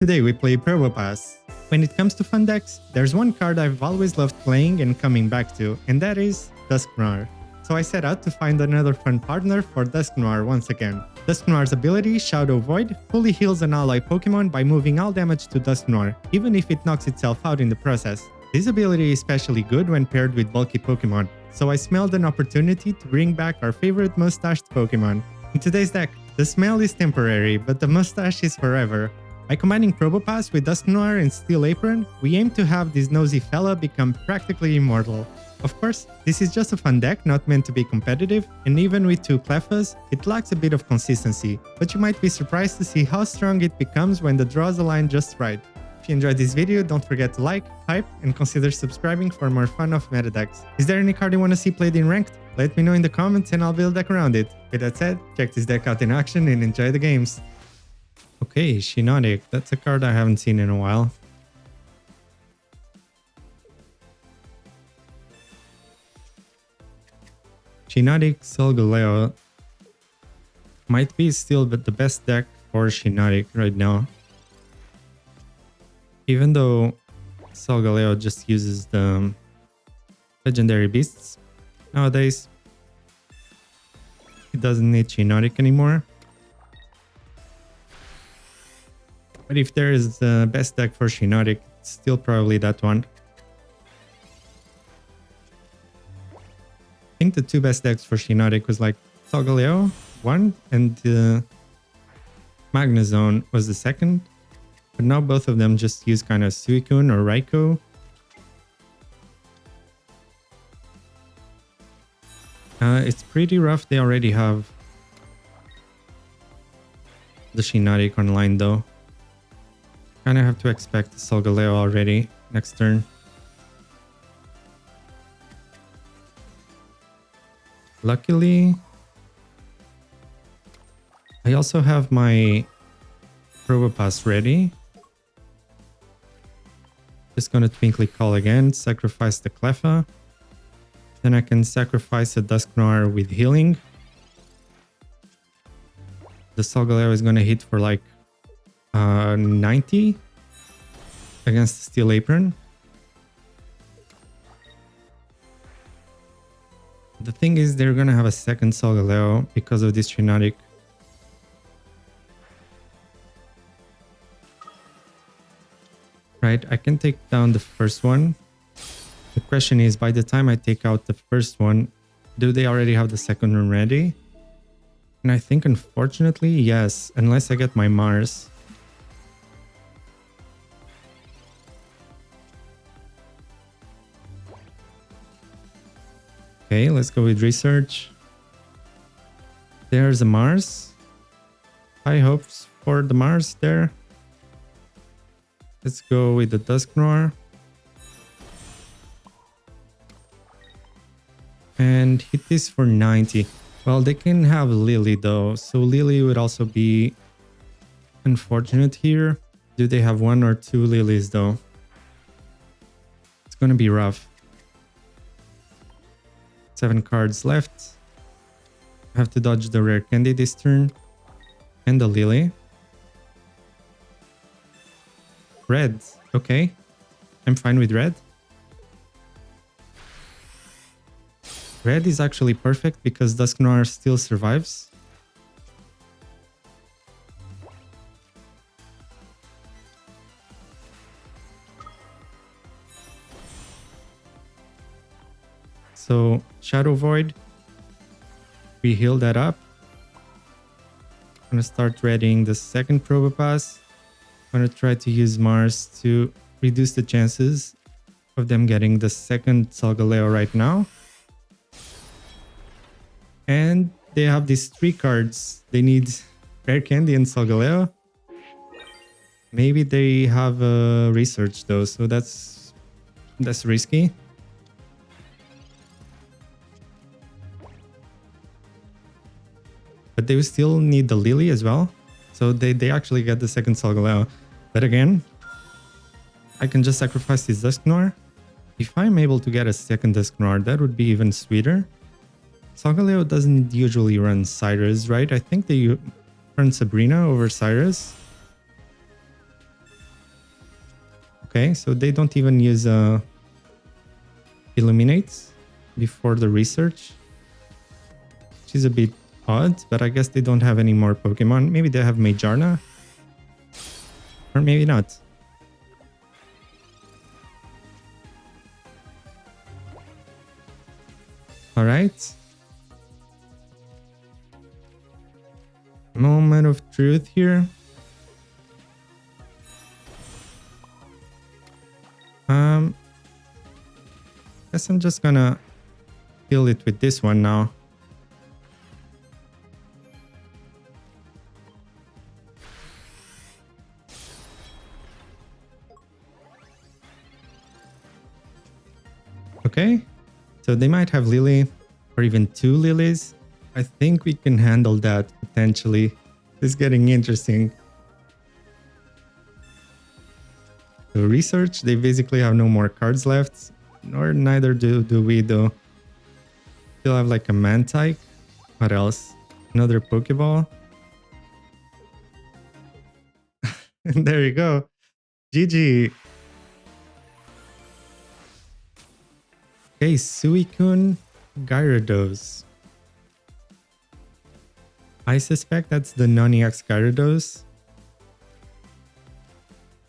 Today we play Probopass. When it comes to fun decks, there's one card I've always loved playing and coming back to, and that is Dusknoir. So I set out to find another fun partner for Dusknoir once again. Dusknoir's ability, Shadow Void, fully heals an ally Pokemon by moving all damage to Dusknoir, even if it knocks itself out in the process. This ability is especially good when paired with bulky Pokemon, so I smelled an opportunity to bring back our favorite mustached Pokemon. In today's deck, the smell is temporary, but the mustache is forever. By combining Probopass with Dusknoir and Steel Apron, we aim to have this nosy fella become practically immortal. Of course, this is just a fun deck not meant to be competitive, and even with two Clefas, it lacks a bit of consistency, but you might be surprised to see how strong it becomes when the draws align just right. If you enjoyed this video, don't forget to like, hype, and consider subscribing for more fun of meta decks. Is there any card you want to see played in Ranked? Let me know in the comments and I'll build a deck around it. With that said, check this deck out in action and enjoy the games. Okay, Shiinotic. That's a card I haven't seen in a while. Shiinotic Solgaleo might be still the best deck for Shiinotic right now. Even though Solgaleo just uses the legendary beasts nowadays, it doesn't need Shiinotic anymore. But if there is the best deck for Shiinotic, it's still probably that one. I think the two best decks for Shiinotic was like Solgaleo, one, and Magnezone was the second. But now both of them just use kind of Suicune or Raikou. It's pretty rough. They already have the Shiinotic online though. Kind of have to expect Solgaleo already next turn. Luckily, I also have my Probopass ready. Just gonna Twinkly Call again, sacrifice the Cleffa. Then I can sacrifice a Dusknoir with healing. The Solgaleo is gonna hit for like 90 against the Steel Apron. The thing is, they're gonna have a second Solgaleo because of this Shiinotic. Right, I can take down the first one. The question is, by the time I take out the first one, do they already have the second one ready? And I think unfortunately, yes, unless I get my Mars. Okay, let's go with research. There's a Mars. High hopes for the Mars there. Let's go with the Dusknoir. And hit this for 90. Well, they can have Lily though, so Lily would also be unfortunate here. Do they have one or two Lilies though? It's gonna be rough. 7 cards left. I have to dodge the rare candy this turn. And the Lily. Red. Okay. I'm fine with red. Red is actually perfect because Dusknoir still survives. So, Shadow Void, we heal that up. I'm gonna start readying the second Probopass. I'm gonna try to use Mars to reduce the chances of them getting the second Solgaleo right now. And they have these 3 cards. They need Rare Candy and Solgaleo. Maybe they have Research though, so that's risky. But they will still need the Lily as well. So they actually get the second Solgaleo. But again, I can just sacrifice this Dusknoir. If I'm able to get a second Dusknoir, that would be even sweeter. Solgaleo doesn't usually run Cyrus, right? I think they run Sabrina over Cyrus. Okay, so they don't even use Illuminates before the research, which is a bit odd, but I guess they don't have any more Pokemon. Maybe they have Magearna? Or maybe not. Alright. Moment of truth here. Guess I'm just gonna kill it with this one now. Okay, so they might have Lily or even 2 Lilies. I think we can handle that potentially. It's getting interesting. So research, they basically have no more cards left, nor neither do we though. Still have like a Mantike. What else? Another Pokeball. And there you go. GG. Okay, Suicune Gyarados. I suspect that's the non-EX Gyarados.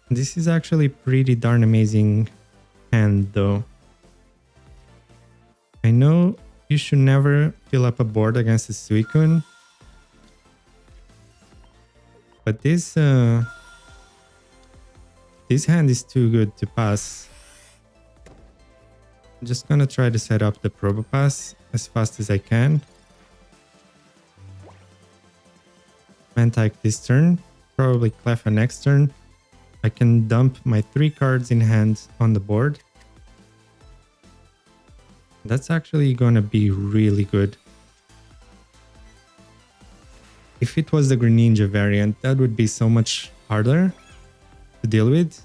This is actually pretty darn amazing hand though. I know you should never fill up a board against a Suicune, but this hand is too good to pass. I'm just gonna try to set up the Probopass as fast as I can. Mantike this turn, probably Cleffa next turn. I can dump my 3 cards in hand on the board. That's actually gonna be really good. If it was the Greninja variant, that would be so much harder to deal with.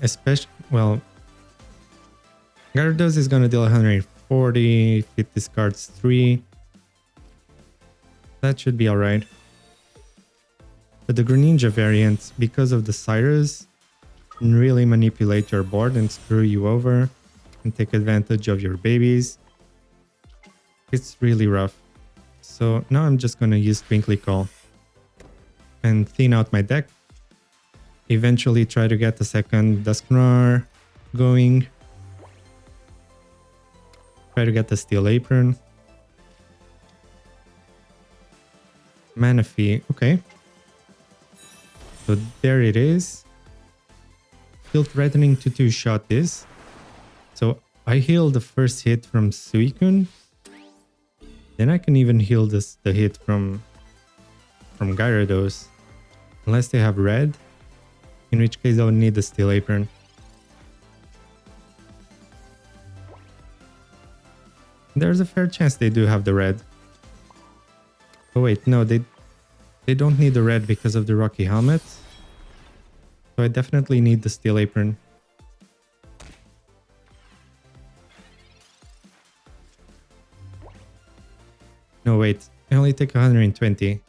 Especially, well, Gyarados is gonna deal 140 if it discards 3. That should be alright. But the Greninja variant, because of the Cyrus, can really manipulate your board and screw you over and take advantage of your babies. It's really rough. So now I'm just gonna use Twinkly Call and thin out my deck. Eventually try to get the second Dusknoir going. Try to get the Steel Apron. Manaphy, okay. So there it is. Still threatening to 2-shot this. So I heal the first hit from Suicune. Then I can even heal the hit from Gyarados. Unless they have red. In which case I'll need the Steel Apron. There's a fair chance they do have the red. Oh wait, no, they don't need the red because of the Rocky Helmet. So I definitely need the Steel Apron. No, wait, I only take 120.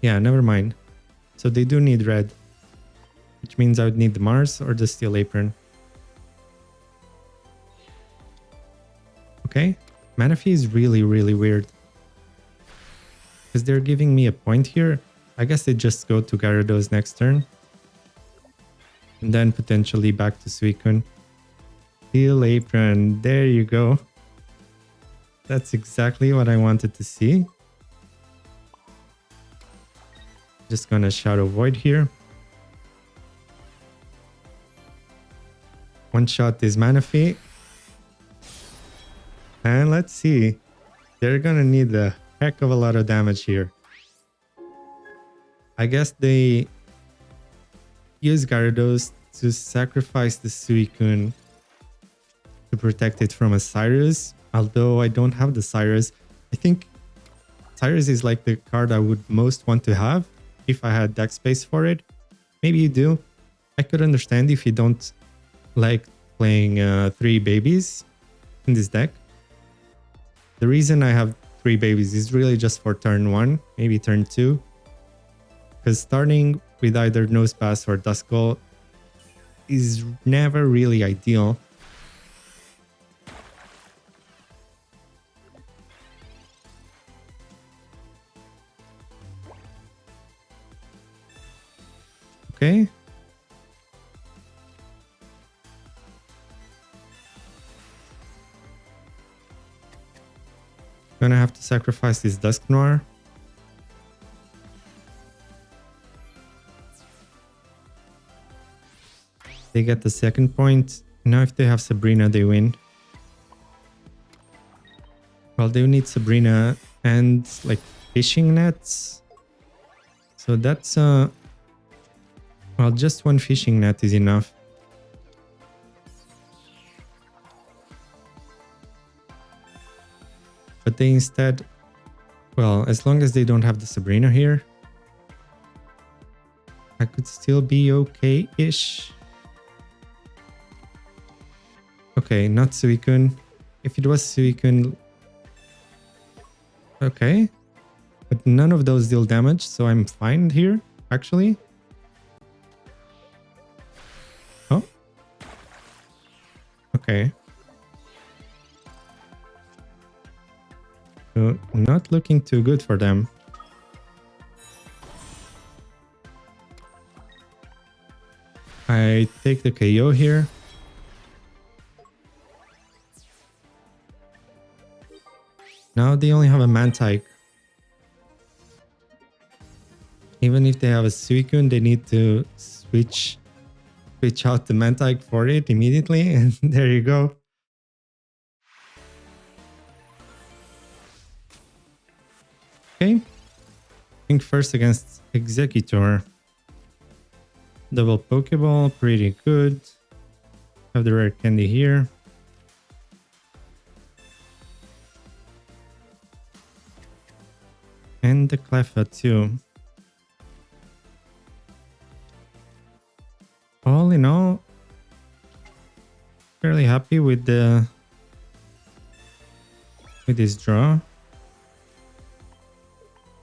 Yeah, never mind. So they do need red. Which means I would need the Mars or the Steel Apron. Okay, Manaphy is really, really weird. Because they're giving me a point here. I guess they just go to Gyarados next turn. And then potentially back to Suicune. Steel Apron, there you go. That's exactly what I wanted to see. Just gonna Shadow Void here. One shot is Manaphy. And let's see. They're gonna need a heck of a lot of damage here. I guess they use Gyarados to sacrifice the Suicune to protect it from a Cyrus. Although I don't have the Cyrus. I think Cyrus is like the card I would most want to have if I had deck space for it. Maybe you do. I could understand if you don't like playing 3 babies in this deck. The reason I have 3 babies is really just for turn 1, maybe turn 2. because starting with either Nosepass or Duskull is never really ideal. Okay. Gonna have to sacrifice this Dusknoir. They get the second point. Now if they have Sabrina, they win. Well, they need Sabrina and like fishing nets. So that's well, just one fishing net is enough. But they instead, well, as long as they don't have the Sabrina here, I could still be okay-ish. Okay, not Suicune. If it was Suicune... Okay. But none of those deal damage, so I'm fine here, actually. Oh. Okay. So, not looking too good for them. I take the KO here. Now they only have a Mantike. Even if they have a Suicune, they need to switch out the Mantike for it immediately, and there you go. Okay. Think first against Exeggutor. Double Pokeball, pretty good. Have the rare candy here. And the Cleffa too. All in all, fairly happy with this draw.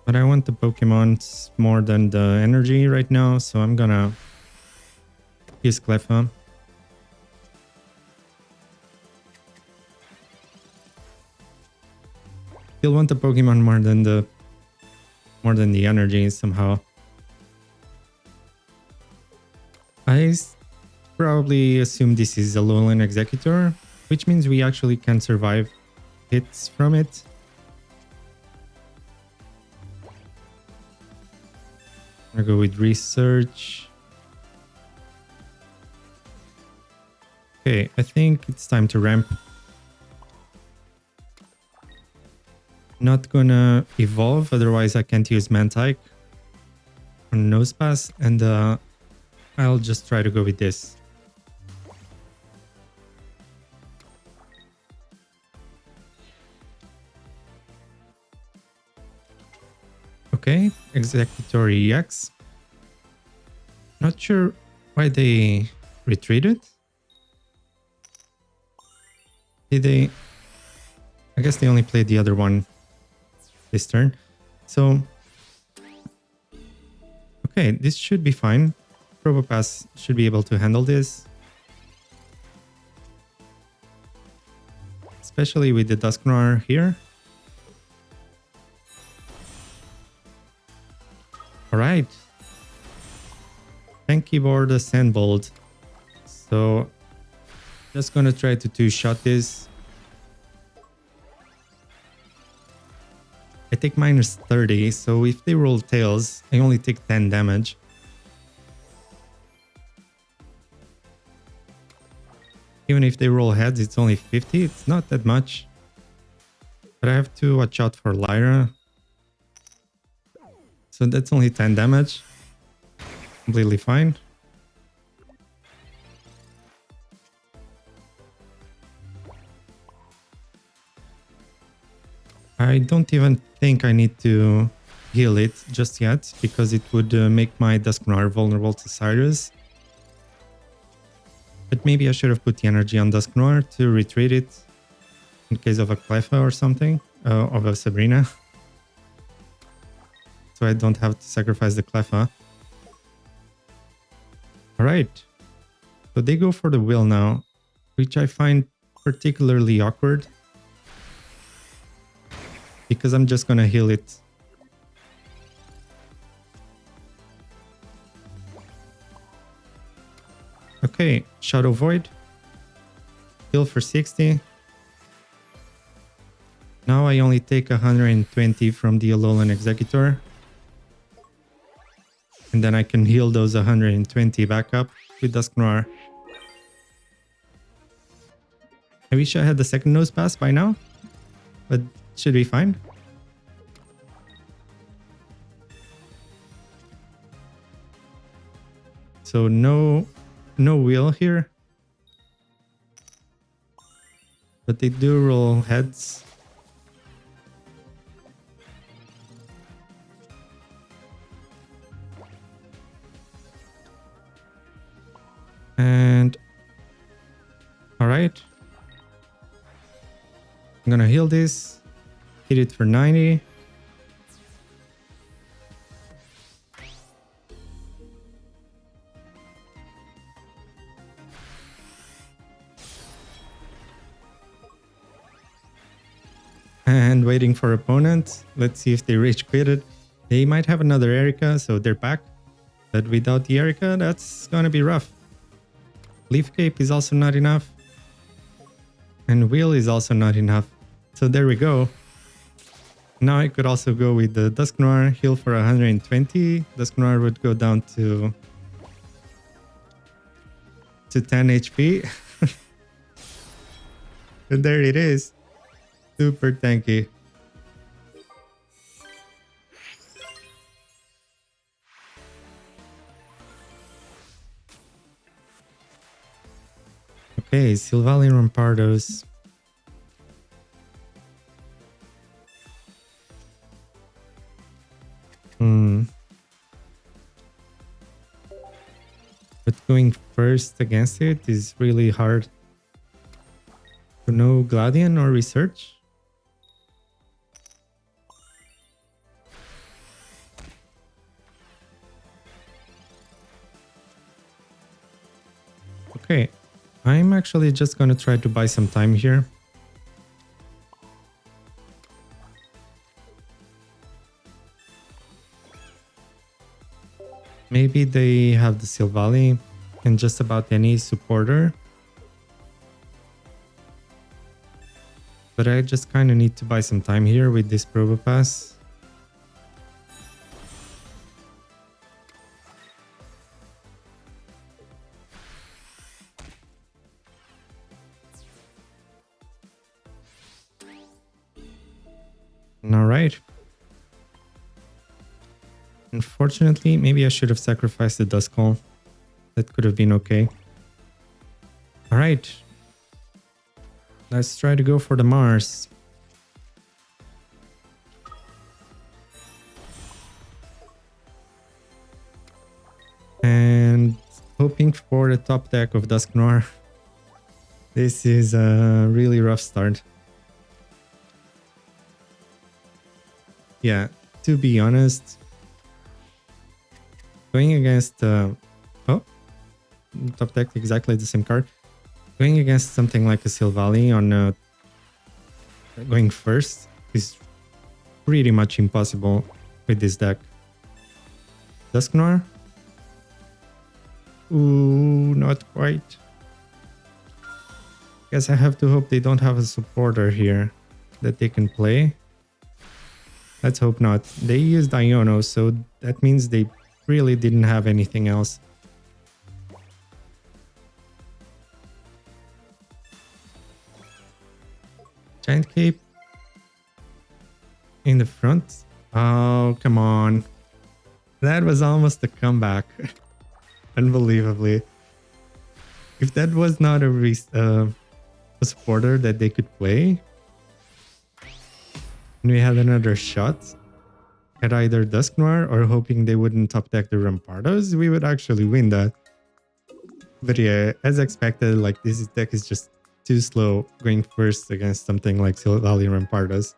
But I want the Pokemon more than the energy right now, so I'm gonna use Cleffa. Still want the Pokemon more than the energy somehow. I probably assume this is Alolan Exeggutor, which means we actually can survive hits from it. I'm gonna go with research. Okay, I think it's time to ramp. Not gonna evolve, otherwise I can't use Mantike on Nosepass, and I'll just try to go with this. Okay, Exeggutor EX. Not sure why they retreated. Did they? I guess they only played the other one this turn. So, okay, this should be fine. Probopass should be able to handle this. Especially with the Dusknoir here. Alright. Tank keyboard the Sandbolt. So, just gonna try to two-shot this. I take minus 30, so if they roll tails, I only take 10 damage. Even if they roll heads, it's only 50. It's not that much. But I have to watch out for Lyra. So that's only 10 damage. Completely fine. I don't even think I need to heal it just yet, because it would make my Dusknoir vulnerable to Cyrus. But maybe I should have put the energy on Dusknoir to retreat it in case of a Cleffa or something, of a Sabrina. So so I don't have to sacrifice the Cleffa. Alright, so they go for the Will now, which I find particularly awkward. Because I'm just gonna heal it. Okay, Shadow Void. Heal for 60. Now I only take 120 from the Alolan Exeggutor. And then I can heal those 120 back up with Dusknoir. I wish I had the second nose pass by now, but should be fine. So no wheel here. But they do roll heads. And alright. I'm gonna heal this. Hit it for 90. And waiting for opponent. Let's see if they rage quitted. They might have another Erica, so they're back. But without the Erica, that's gonna be rough. Leaf Cape is also not enough. And Wheel is also not enough. So there we go. Now I could also go with the Dusknoir, heal for 120. Dusknoir would go down to 10 HP. And there it is. Super tanky. Okay, Silvally Rampardos. But going first against it is really hard. So no Gladion or Research? Okay, I'm actually just gonna try to buy some time here. Maybe they have the Silvally and just about any supporter. But I just kind of need to buy some time here with this Probopass. Alright. Unfortunately, maybe I should have sacrificed the Duskull. That could have been okay. Alright. Let's try to go for the Mars. And hoping for the top deck of Dusknoir. This is a really rough start. Yeah, to be honest, going against top deck exactly the same card. Going against something like a Silvally on going first is pretty much impossible with this deck. Dusknoir? Ooh, not quite. Guess I have to hope they don't have a supporter here that they can play. Let's hope not. They used Iono, so that means they really didn't have anything else. Giant Cape in the front. Oh, come on. That was almost a comeback. Unbelievably. If that was not a supporter that they could play, and we had another shot at either Dusknoir or hoping they wouldn't top deck the Rampardos, we would actually win that. But yeah, as expected, like this deck is just too slow going first against something like Silvally Rampardos.